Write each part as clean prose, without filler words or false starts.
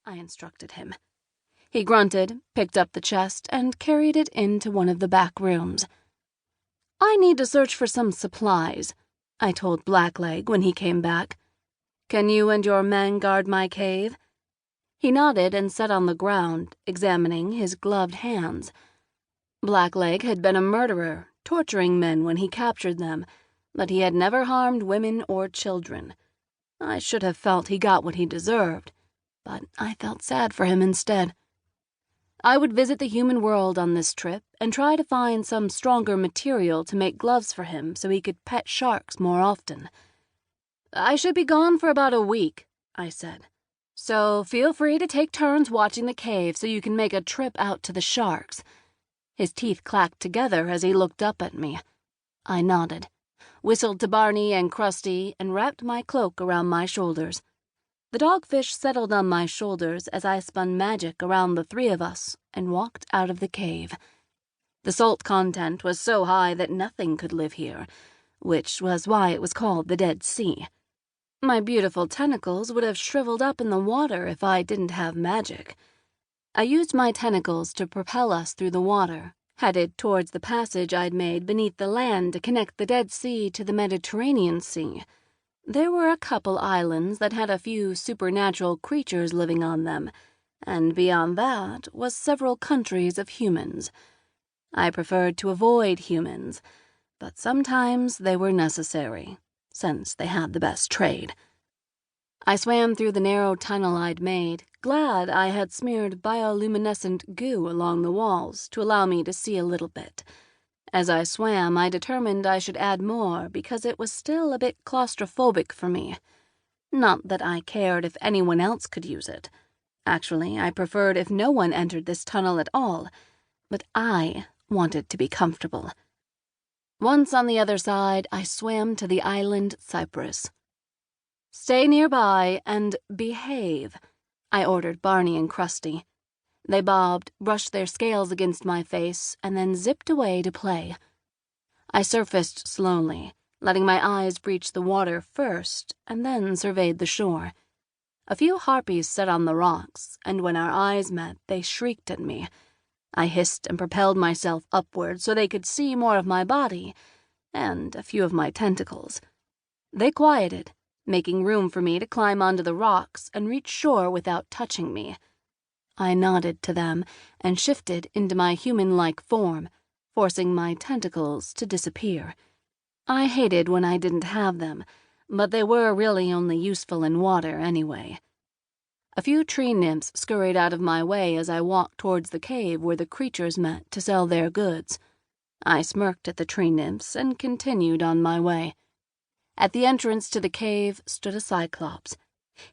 I instructed him. He grunted, picked up the chest, and carried it into one of the back rooms. I need to search for some supplies, I told Blackleg when he came back. Can you and your men guard my cave? He nodded and sat on the ground, examining his gloved hands. Blackleg had been a murderer, torturing men when he captured them, but he had never harmed women or children. I should have felt he got what he deserved, but I felt sad for him instead. I would visit the human world on this trip and try to find some stronger material to make gloves for him so he could pet sharks more often. I should be gone for about a week, I said, so feel free to take turns watching the cave so you can make a trip out to the sharks. His teeth clacked together as he looked up at me. I nodded, whistled to Barney and Krusty, and wrapped my cloak around my shoulders. The dogfish settled on my shoulders as I spun magic around the three of us and walked out of the cave. The salt content was so high that nothing could live here, which was why it was called the Dead Sea. My beautiful tentacles would have shriveled up in the water if I didn't have magic. I used my tentacles to propel us through the water, headed towards the passage I'd made beneath the land to connect the Dead Sea to the Mediterranean Sea. There were a couple islands that had a few supernatural creatures living on them, and beyond that was several countries of humans. I preferred to avoid humans, but sometimes they were necessary, since they had the best trade. I swam through the narrow tunnel I'd made, glad I had smeared bioluminescent goo along the walls to allow me to see a little bit. As I swam, I determined I should add more because it was still a bit claustrophobic for me. Not that I cared if anyone else could use it. Actually, I preferred if no one entered this tunnel at all, but I wanted to be comfortable. Once on the other side, I swam to the island Cyprus. Stay nearby and behave, I ordered Barney and Krusty. They bobbed, brushed their scales against my face, and then zipped away to play. I surfaced slowly, letting my eyes breach the water first, and then surveyed the shore. A few harpies sat on the rocks, and when our eyes met, they shrieked at me. I hissed and propelled myself upward so they could see more of my body, and a few of my tentacles. They quieted, making room for me to climb onto the rocks and reach shore without touching me. I nodded to them and shifted into my human-like form, forcing my tentacles to disappear. I hated when I didn't have them, but they were really only useful in water anyway. A few tree nymphs scurried out of my way as I walked towards the cave where the creatures met to sell their goods. I smirked at the tree nymphs and continued on my way. At the entrance to the cave stood a cyclops.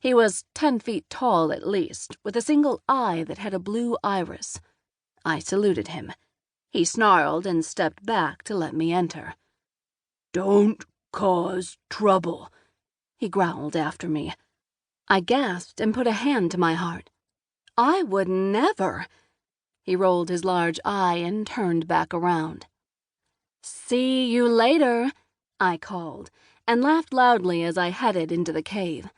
He was 10 feet tall at least, with a single eye that had a blue iris. I saluted him. He snarled and stepped back to let me enter. "Don't cause trouble," he growled after me. I gasped and put a hand to my heart. "I would never." He rolled his large eye and turned back around. "See you later," I called, and laughed loudly as I headed into the cave.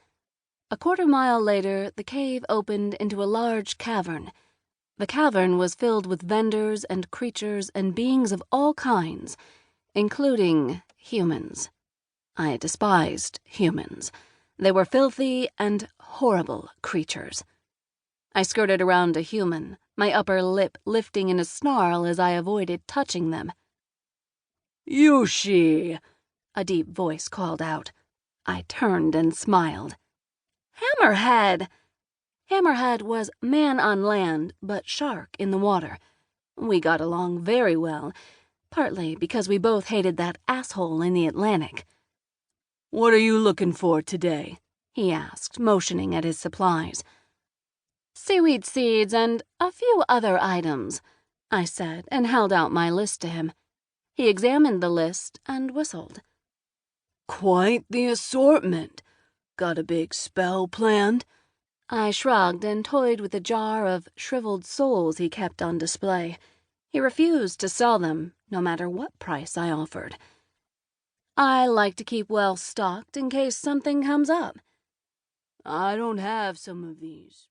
A quarter-mile later, the cave opened into a large cavern. The cavern was filled with vendors and creatures and beings of all kinds, including humans. I despised humans. They were filthy and horrible creatures. I skirted around a human, my upper lip lifting in a snarl as I avoided touching them. "Uschi!" a deep voice called out. I turned and smiled. "Hammerhead!" Hammerhead was man on land, but shark in the water. We got along very well, partly because we both hated that asshole in the Atlantic. "What are you looking for today?" he asked, motioning at his supplies. "Seaweed seeds and a few other items," I said, and held out my list to him. He examined the list and whistled. "Quite the assortment. Got a big spell planned?" I shrugged and toyed with a jar of shriveled souls he kept on display. He refused to sell them, no matter what price I offered. "I like to keep well stocked in case something comes up." "I don't have some of these.